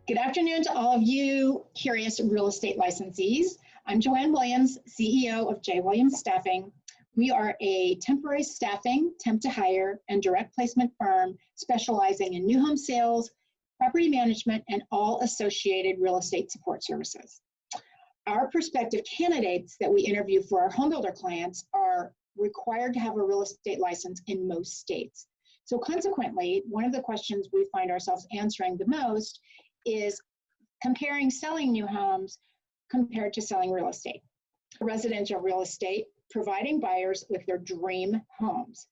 Good afternoon to all of you curious real estate licensees. I'm JoAnne Williams, CEO of J. Williams Staffing. We are a temporary staffing, temp to hire, and direct placement firm specializing in new home sales, property management, and all associated real estate support services. Our prospective candidates that we interview for our homebuilder clients are required to have a real estate license in most states. So consequently, one of the questions we find ourselves answering the most is comparing selling new homes compared to selling real estate. Residential real estate, providing buyers with their dream homes.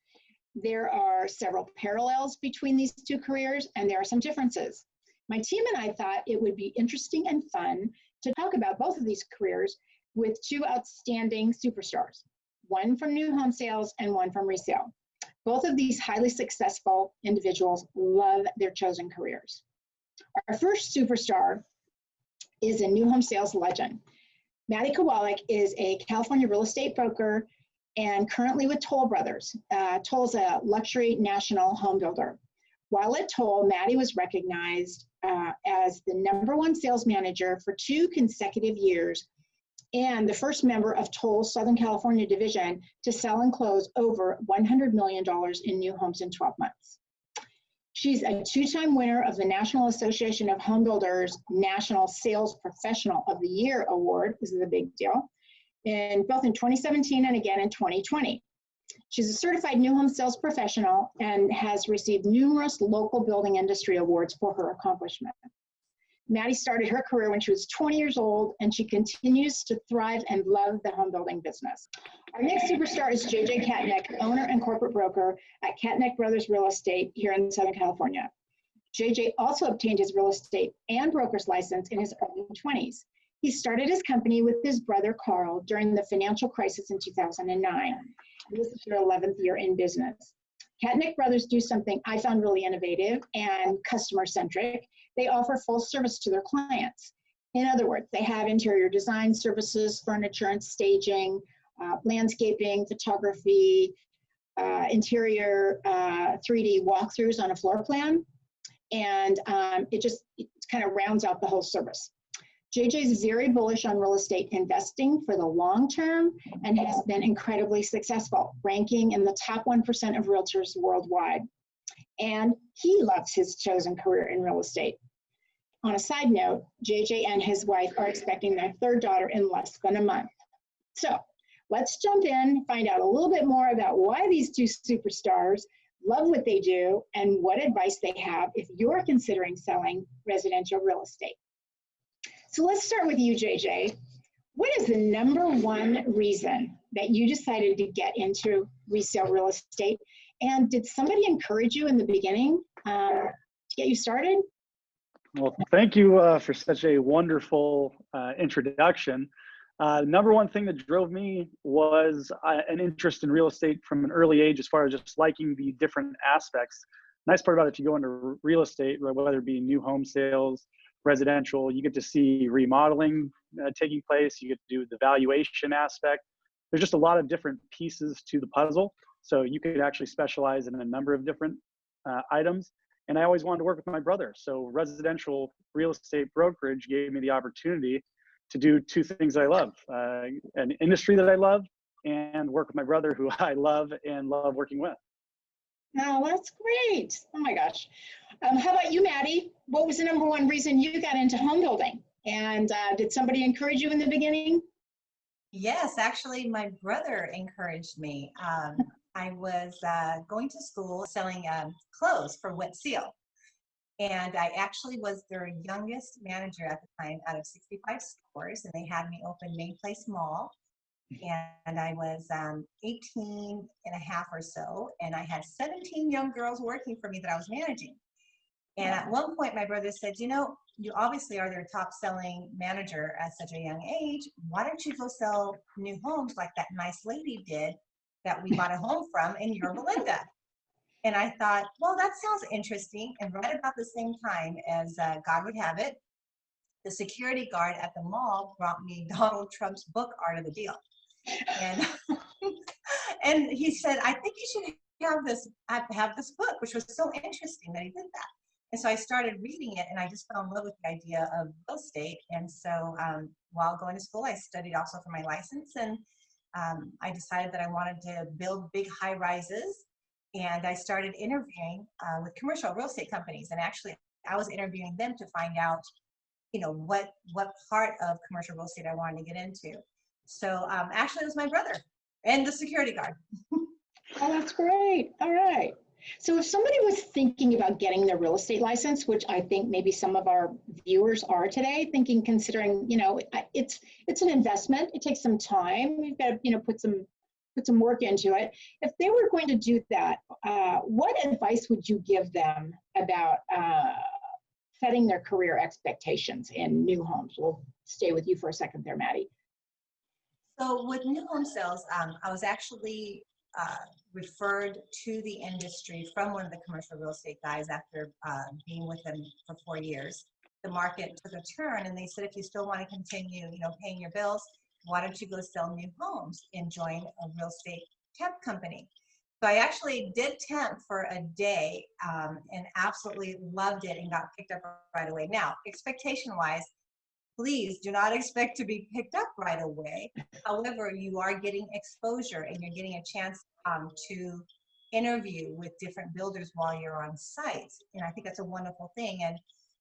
There are several parallels between these two careers, and there are some differences. My team and I thought it would be interesting and fun to talk about both of these careers with two outstanding superstars, one from new home sales and one from resale. Both of these highly successful individuals love their chosen careers. Our first superstar is a new home sales legend. Maddie Kowalik is a California real estate broker and currently with Toll Brothers. Toll's a luxury national home builder. While at Toll, Maddie was recognized as the #1 sales manager for 2 consecutive years and the first member of Toll's Southern California division to sell and close over $100 million in new homes in 12 months. She's a 2-time winner of the National Association of Home Builders National Sales Professional of the Year Award. This is a big deal. Both in 2017 and again in 2020. She's a certified new home sales professional and has received numerous local building industry awards for her accomplishment. Maddie started her career when she was 20 years old, and she continues to thrive and love the home building business. Our next superstar is JJ Katnick, owner and corporate broker at Katnick Brothers Real Estate here in Southern California. JJ also obtained his real estate and broker's license in his early 20s. He started his company with his brother Carl during the financial crisis in 2009. This is their 11th year in business. Katnick Brothers do something I found really innovative and customer-centric. They offer full service to their clients. In other words, they have interior design services, furniture and staging, landscaping, photography, interior 3D walkthroughs on a floor plan, and it kind of rounds out the whole service. JJ is very bullish on real estate investing for the long term and has been incredibly successful, ranking in the top 1% of realtors worldwide. And he loves his chosen career in real estate. On a side note, JJ and his wife are expecting their 3rd daughter in less than a month. So let's jump in, find out a little bit more about why these two superstars love what they do and what advice they have if you're considering selling residential real estate. So let's start with you, JJ. What is the #1 reason that you decided to get into resale real estate? And did somebody encourage you in the beginning to get you started? Well, thank you for such a wonderful introduction. #1 thing that drove me was an interest in real estate from an early age, as far as just liking the different aspects. Nice part about it, if you go into real estate, whether it be new home sales, residential, you get to see remodeling taking place. You get to do the valuation aspect. There's just a lot of different pieces to the puzzle. So you could actually specialize in a number of different items. And I always wanted to work with my brother. So residential real estate brokerage gave me the opportunity to do 2 things I love, an industry that I love, and work with my brother, who I love and love working with. Oh, that's great. Oh my gosh. How about you, Maddie? What was the #1 reason you got into home building? And did somebody encourage you in the beginning? Yes, actually, my brother encouraged me. I was going to school selling clothes for Wet Seal. And I actually was their youngest manager at the time out of 65 stores. And they had me open Main Place Mall. And I was 18 and a half or so. And I had 17 young girls working for me that I was managing. And at one point, my brother said, you know, you obviously are their top selling manager at such a young age. Why don't you go sell new homes like that nice lady did that we bought a home from in Yorba Linda? And I thought, well, that sounds interesting. And right about the same time as God would have it, the security guard at the mall brought me Donald Trump's book, Art of the Deal. And And he said, I think you should have this book, which was so interesting that he did that. And so I started reading it, and I just fell in love with the idea of real estate. And so while going to school, I studied also for my license, and I decided that I wanted to build big high rises. And I started interviewing with commercial real estate companies. And actually, I was interviewing them to find out, what part of commercial real estate I wanted to get into. So actually, it was my brother and the security guard. Oh, that's great. All right. So if somebody was thinking about getting their real estate license, which I think maybe some of our viewers are today, considering, it's an investment. It takes some time. You've got to, put some work into it. If they were going to do that, what advice would you give them about setting their career expectations in new homes? We'll stay with you for a second there, Maddie. So with new home sales, I was actually referred to the industry from one of the commercial real estate guys after being with them for 4 years. The market took a turn, and they said, if you still want to continue, paying your bills, why don't you go sell new homes and join a real estate temp company? So I actually did temp for a day and absolutely loved it and got picked up right away. Now, expectation-wise, please do not expect to be picked up right away. However, you are getting exposure, and you're getting a chance to interview with different builders while you're on site. And I think that's a wonderful thing.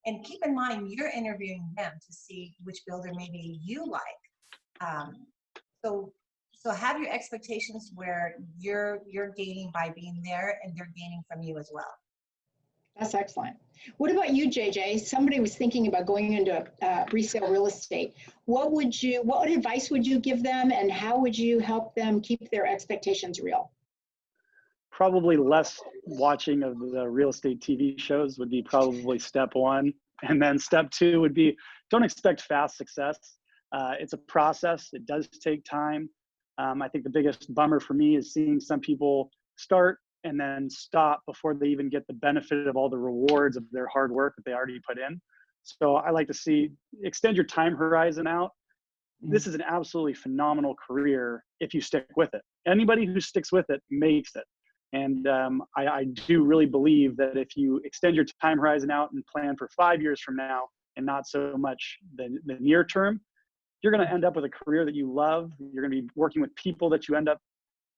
And keep in mind, you're interviewing them to see which builder maybe you like. So have your expectations where you're gaining by being there, and they're gaining from you as well. That's excellent. What about you, JJ? Somebody was thinking about going into resale real estate. What advice would you give them, and how would you help them keep their expectations real? Probably less watching of the real estate TV shows would be probably step one. And then step two would be, don't expect fast success. It's a process. It does take time. I think the biggest bummer for me is seeing some people start and then stop before they even get the benefit of all the rewards of their hard work that they already put in. So I like to see, extend your time horizon out. This is an absolutely phenomenal career if you stick with it. Anybody who sticks with it makes it. And I do really believe that if you extend your time horizon out and plan for 5 years from now, and not so much the near term, you're going to end up with a career that you love. You're going to be working with people that you end up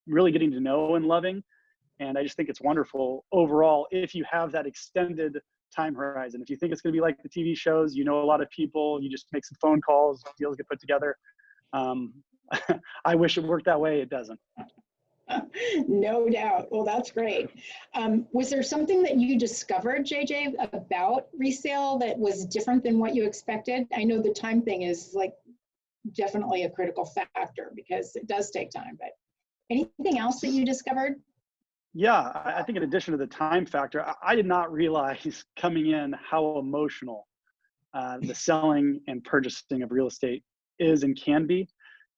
really getting to know and loving. And I just think it's wonderful overall if you have that extended time horizon. If you think it's going to be like the TV shows, a lot of people, you just make some phone calls, deals get put together. I wish it worked that way. It doesn't. No doubt. Well, that's great. Was there something that you discovered, JJ, about resale that was different than what you expected? I know the time thing is definitely a critical factor because it does take time, but anything else that you discovered? Yeah, I think in addition to the time factor, I did not realize coming in how emotional the selling and purchasing of real estate is and can be.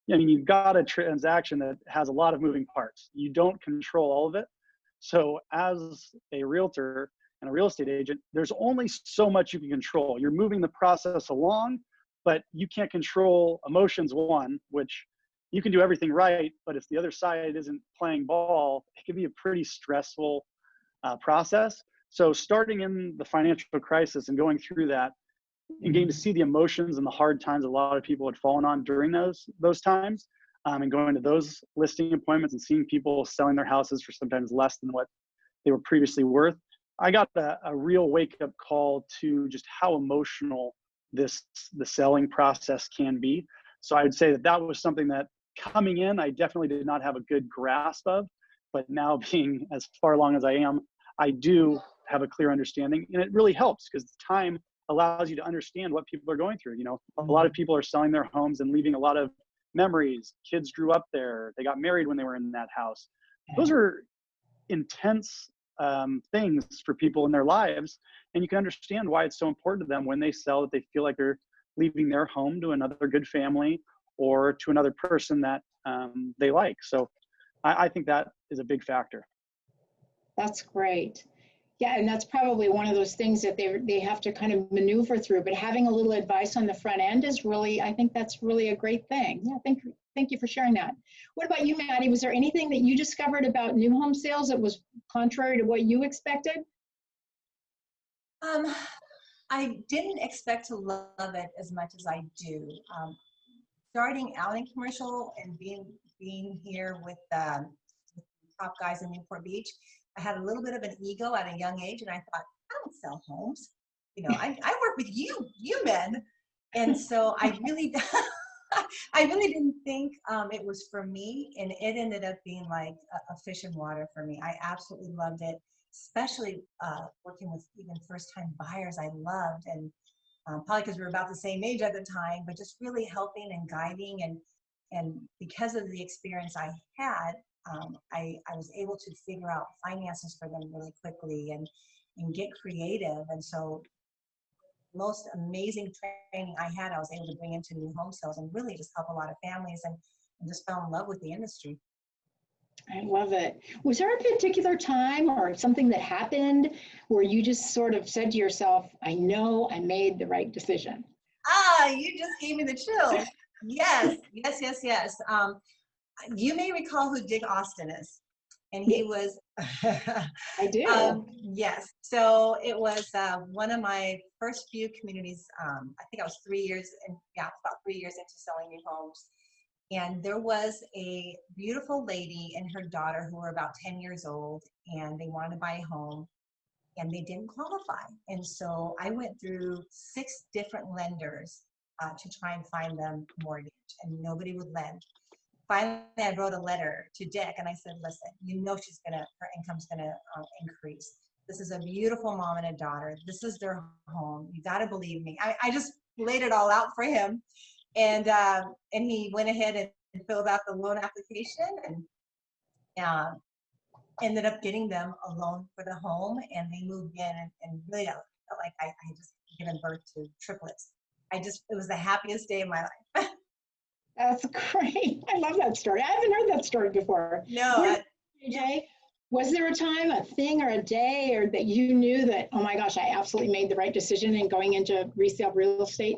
You've got a transaction that has a lot of moving parts. You don't control all of it. So as a realtor and a real estate agent, there's only so much you can control. You're moving the process along, but you can't control emotions, which you can do everything right, but if the other side isn't playing ball, it can be a pretty stressful process. So starting in the financial crisis and going through that and getting to see the emotions and the hard times a lot of people had fallen on during those times, and going to those listing appointments and seeing people selling their houses for sometimes less than what they were previously worth, I got a real wake-up call to just how emotional the selling process can be. So I'd say that was something that coming in, I definitely did not have a good grasp of, but now being as far along as I am, I do have a clear understanding, and it really helps because time allows you to understand what people are going through. A lot of people are selling their homes and leaving a lot of memories. Kids grew up there. They got married when they were in that house. Those are intense things for people in their lives, and you can understand why it's so important to them when they sell that they feel like they're leaving their home to another good family or to another person that they like. So I think that is a big factor. That's great. Yeah, and that's probably one of those things that they have to kind of maneuver through, but having a little advice on the front end is really, I think that's really a great thing. Yeah, thank Thank you for sharing that. What about you, Maddie? Was there anything that you discovered about new home sales that was contrary to what you expected? I didn't expect to love it as much as I do. Starting out in commercial and being here with the top guys in Newport Beach, I had a little bit of an ego at a young age, and I thought, I don't sell homes. You know, I work with you men. And so I really, I really didn't think it was for me, and it ended up being like a fish in water for me. I absolutely loved it, especially working with even first-time buyers. I loved, and probably because we were about the same age at the time, but just really helping and guiding, and because of the experience I had, I was able to figure out finances for them really quickly and get creative. And so most amazing training I had, I was able to bring into new home sales and really just help a lot of families, and just fell in love with the industry. I love it. Was there a particular time or something that happened where you just sort of said to yourself, I know I made the right decision? You just gave me the chills. Yes. You may recall who Dick Austin is. And he was, I do. yes. So it was one of my first few communities. I think I was 3 years, about 3 years into selling new homes. And there was a beautiful lady and her daughter who were about 10 years old, and they wanted to buy a home, and they didn't qualify. And so I went through 6 different lenders to try and find them mortgage, and nobody would lend. Finally, I wrote a letter to Dick, and I said, listen, you know her income's gonna increase. This is a beautiful mom and a daughter. This is their home. You gotta believe me. I just laid it all out for him. And he went ahead and filled out the loan application, and ended up getting them a loan for the home, and they moved in, and really felt like I just given birth to triplets. It was the happiest day of my life. That's great. I love that story. I haven't heard that story before. No. AJ, was there a time, a thing, or a day, or that you knew that, oh my gosh, I absolutely made the right decision in going into resale real estate?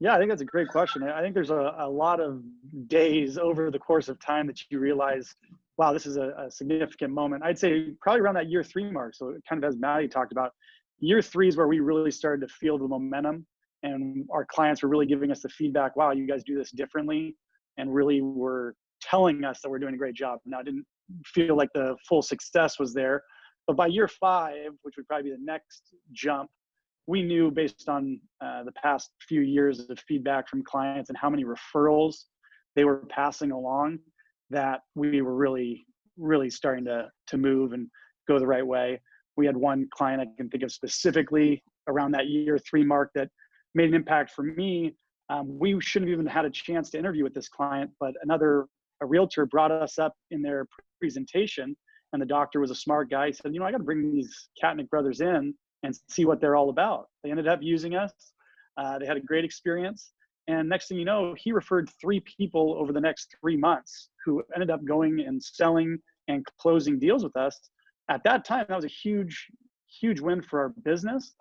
Yeah, I think that's a great question. I think there's a lot of days over the course of time that you realize, wow, this is a significant moment. I'd say probably around that year 3 mark. So kind of as Maddie talked about, year 3 is where we really started to feel the momentum, and our clients were really giving us the feedback, wow, you guys do this differently, and really were telling us that we're doing a great job. Now, I didn't feel like the full success was there, but by year 5, which would probably be the next jump, we knew based on the past few years of feedback from clients and how many referrals they were passing along, that we were really, really starting to move and go the right way. We had one client I can think of specifically around that year 3 mark that made an impact for me. We shouldn't have even had a chance to interview with this client, but a realtor brought us up in their presentation, and the doctor was a smart guy. He said, I got to bring these Katnick brothers in and see what they're all about. They ended up using us. They had a great experience. And next thing you know, he referred 3 people over the next 3 months who ended up going and selling and closing deals with us. At that time, that was a huge, huge win for our business.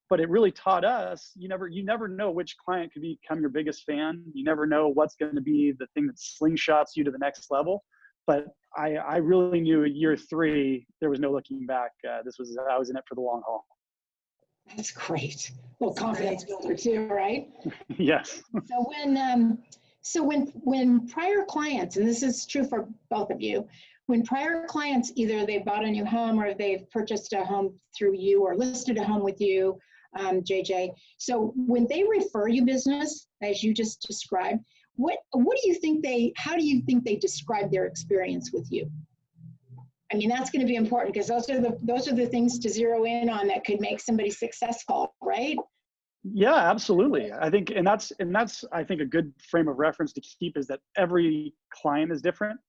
But it really taught us, you never know which client could become your biggest fan. You never know what's going to be the thing that slingshots you to the next level. But I really knew at year 3, there was no looking back. I was in it for the long haul. That's great. A little confidence builder too, right? Yes. So when prior clients, and this is true for both of you, when prior clients, either they bought a new home or they've purchased a home through you or listed a home with you, JJ, so when they refer you business, as you just described, how do you think they describe their experience with you? I mean, that's going to be important because those are the things to zero in on that could make somebody successful, right? Yeah, absolutely. I think, and that's I think a good frame of reference to keep is that every client is different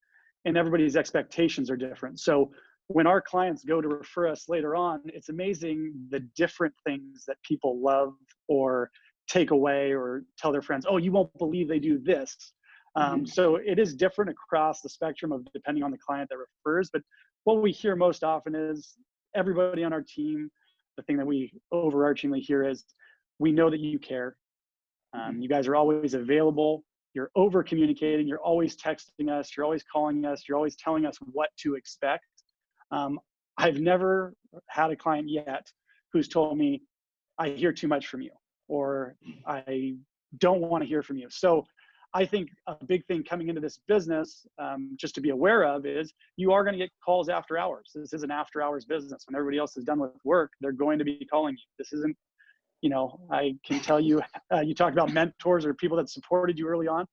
and everybody's expectations are different. So when our clients go to refer us later on, it's amazing the different things that people love or take away or tell their friends, oh, you won't believe they do this. So it is different across the spectrum of depending on the client that refers. But what we hear most often is everybody on our team, the thing that we overarchingly hear is, we know that you care. You guys are always available. you're over communicating, you're always texting us, you're always calling us, you're always telling us what to expect. I've never had a client yet who's told me, I hear too much from you, or I don't want to hear from you. So I think a big thing coming into this business, just to be aware of, is you are going to get calls after hours. This is an after hours business. When everybody else is done with work, they're going to be calling you. This isn't, I can tell you, you talked about mentors or people that supported you early on.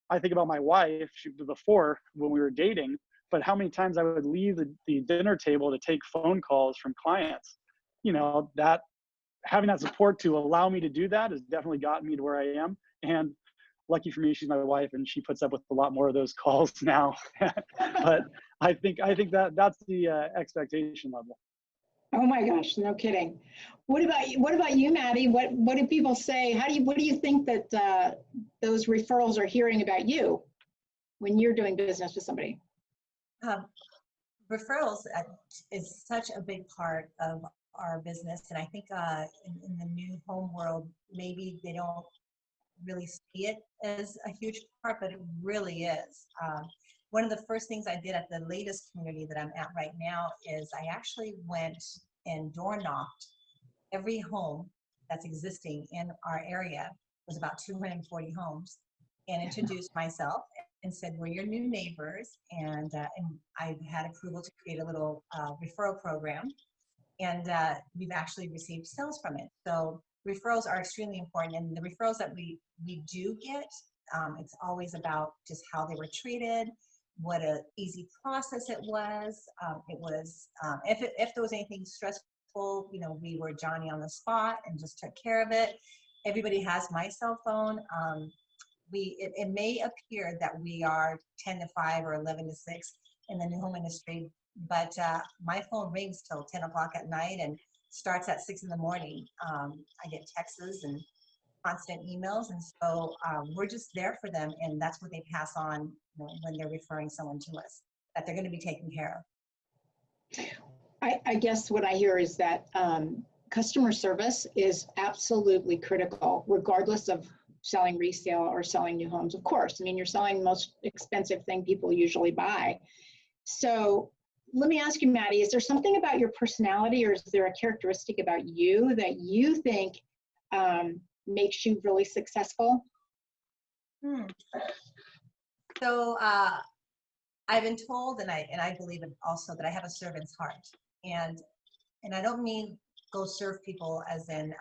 I think about my wife before when we were dating, but how many times I would leave the dinner table to take phone calls from clients. That having that support to allow me to do that has definitely gotten me to where I am. And lucky for me, she's my wife, and she puts up with a lot more of those calls now. But I think that's the expectation level. Oh my gosh, no kidding. What about you, Maddie? What do people say? What do you think that those referrals are hearing about you when you're doing business with somebody? Referrals is such a big part of our business, and I think in the new home world, maybe they don't really see it as a huge part, but it really is. One of the first things I did at the latest community that I'm at right now is I actually went and door knocked every home that's existing in our area. It was about 240 homes, and introduced myself and said, we're your new neighbors, and I had approval to create a little referral program, and we've actually received sales from it. So referrals are extremely important, and the referrals that we do get, it's always about just how they were treated, what an easy process it was. If there was anything stressful, we were Johnny on the spot and just took care of it. Everybody has my cell phone. It may appear that we are 10 to 5 or 11 to 6 in the new home industry, but my phone rings till 10 o'clock at night and starts at 6 in the morning. I get texts and constant emails, and so we're just there for them, and that's what they pass on when they're referring someone to us, that they're going to be taken care of. I guess what I hear is that customer service is absolutely critical, regardless of selling resale or selling new homes. Of course, I mean, you're selling the most expensive thing people usually buy. So let me ask you, Maddie, is there something about your personality, or is there a characteristic about you that you think makes you really successful? So I've been told, and I believe it also, that I have a servant's heart, and I don't mean go serve people as in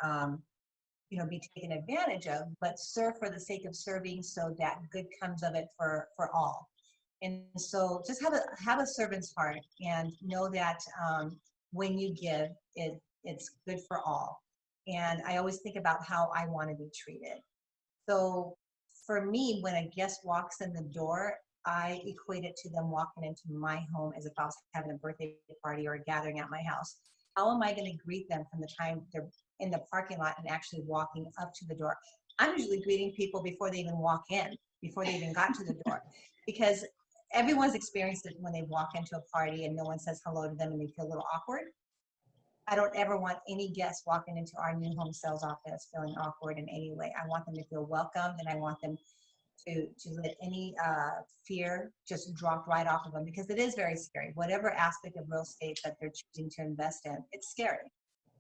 be taken advantage of, but serve for the sake of serving, so that good comes of it for all. And so just have a servant's heart, and know that when you give, it's good for all. And I always think about how I want to be treated. So for me, when a guest walks in the door, I equate it to them walking into my home as if I was having a birthday party or a gathering at my house. How am I going to greet them from the time they're in the parking lot and actually walking up to the door? I'm usually greeting people before they even walk in, before they even got to the door, because everyone's experienced it when they walk into a party and no one says hello to them and they feel a little awkward. I don't ever want any guests walking into our new home sales office feeling awkward in any way. I want them to feel welcomed, and I want them to let any fear just drop right off of them, because it is very scary. Whatever aspect of real estate that they're choosing to invest in, it's scary.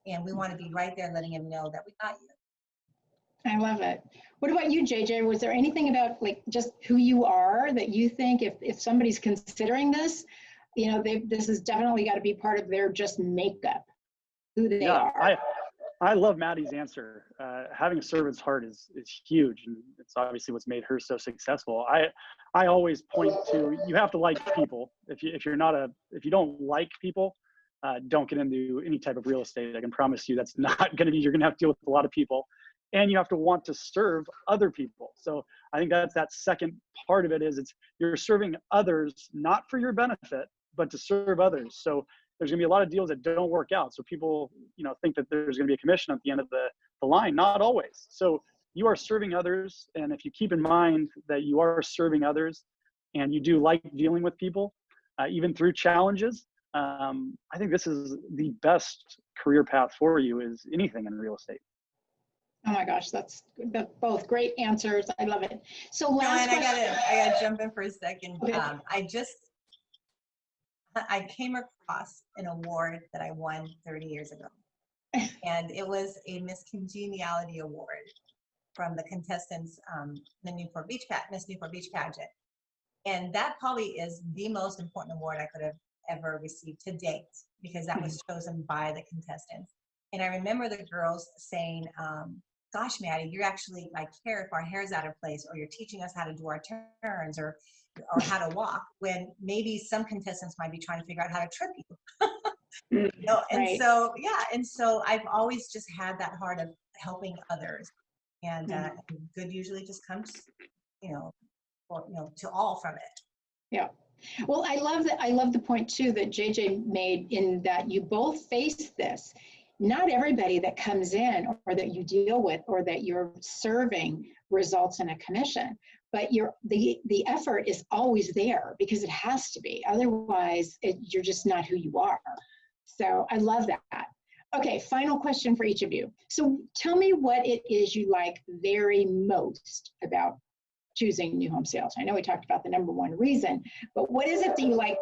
And we want to be right there letting them know that we got you. I love it. What about you, JJ? Was there anything about just who you are that you think if somebody's considering this, this has definitely got to be part of their just makeup, who they are? I love Maddie's answer. Having a servant's heart is huge, and it's obviously what's made her so successful. I always point to, you have to like people. If you don't like people, don't get into any type of real estate. I can promise you that's not going to be. You're going to have to deal with a lot of people, and you have to want to serve other people. So I think that's that second part of it, is you're serving others not for your benefit, but to serve others. So there's going to be a lot of deals that don't work out. So people, think that there's going to be a commission at the end of the line. Not always. So you are serving others. And if you keep in mind that you are serving others and you do like dealing with people, even through challenges, I think this is the best career path for you, is anything in real estate. Oh my gosh, that's both great answers. I love it. So last JoAnne, question. I gotta jump in for a second. Okay. I came across an award that I won 30 years ago, and it was a Miss Congeniality Award from the contestants, the Miss Newport Beach pageant. And that probably is the most important award I could have ever received to date, because that was chosen by the contestants. And I remember the girls saying, gosh, Maddie, you're actually, I care if our hair's out of place, or you're teaching us how to do our turns, or how to walk, when maybe some contestants might be trying to figure out how to trip you. You know? And Right. so, yeah, and so I've always just had that heart of helping others. And good usually just comes, you know, to all from it. Yeah. Well, I love that. I love the point too that JJ made, in that you both face this. Not everybody that comes in or that you deal with or that you're serving results in a commission, but the effort is always there, because it has to be. Otherwise, you're just not who you are. So I love that. Okay, final question for each of you. So tell me what it is you like very most about choosing new home sales. I know we talked about the number one reason, but what is it that you like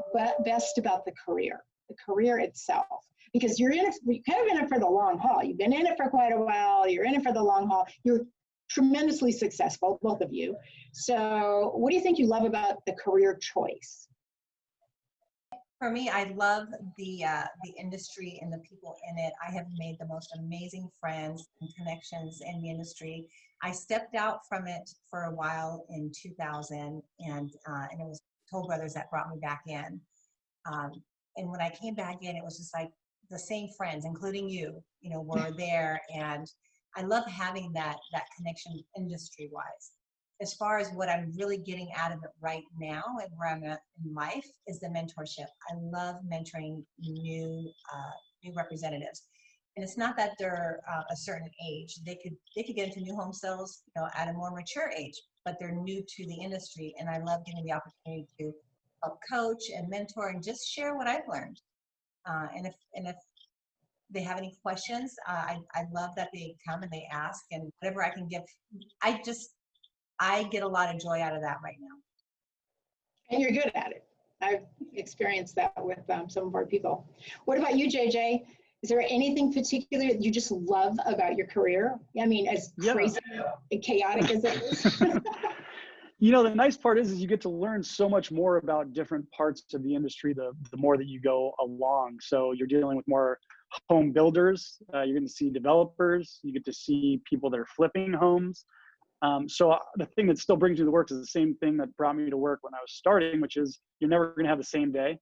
best about the career itself? Because you're kind of in it for the long haul. You've been in it for quite a while. You're in it for the long haul. You're tremendously successful, both of you. So what do you think you love about the career choice? For me, I love the industry and the people in it. I have made the most amazing friends and connections in the industry. I stepped out from it for a while in 2000, and it was Toll Brothers that brought me back in. And when I came back in, it was just like the same friends, including you, were there. And I love having that connection industry-wise. As far as what I'm really getting out of it right now and where I'm at in life is the mentorship. I love mentoring new representatives. And it's not that they're a certain age. They could get into new home sales, at a more mature age, but they're new to the industry. And I love getting the opportunity to help coach and mentor and just share what I've learned. And if they have any questions, I love that they come and they ask, and whatever I can give. I get a lot of joy out of that right now. And you're good at it. I've experienced that with some of our people. What about you, JJ? Is there anything particular that you just love about your career? I mean, as crazy and chaotic as it is. The nice part is you get to learn so much more about different parts of the industry the more that you go along. So you're dealing with more home builders. You're going to see developers. You get to see people that are flipping homes. So the thing that still brings you to work is the same thing that brought me to work when I was starting, which is you're never going to have the same day.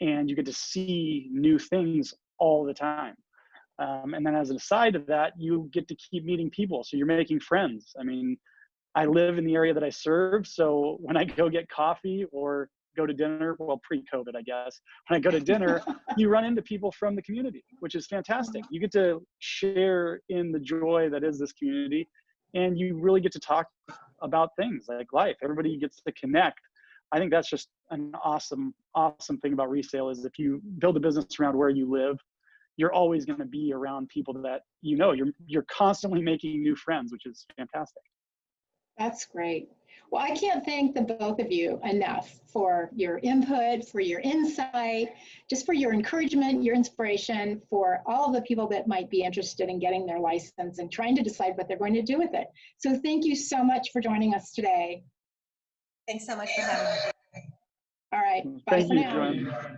And you get to see new things all the time. And then as an aside of that, you get to keep meeting people. So you're making friends. I mean, I live in the area that I serve. So when I go get coffee or go to dinner, well, pre-COVID, I guess, when I go to dinner, you run into people from the community, which is fantastic. You get to share in the joy that is this community, and you really get to talk about things like life. Everybody gets to connect. I think that's just an awesome thing about resale, is if you build a business around where you live, you're always going to be around people that you're constantly making new friends, which is fantastic. That's great. Well, I can't thank the both of you enough for your input, for your insight, just for your encouragement, your inspiration, for all of the people that might be interested in getting their license and trying to decide what they're going to do with it. So thank you so much for joining us today. Thanks so much for having me. All right. Bye for now.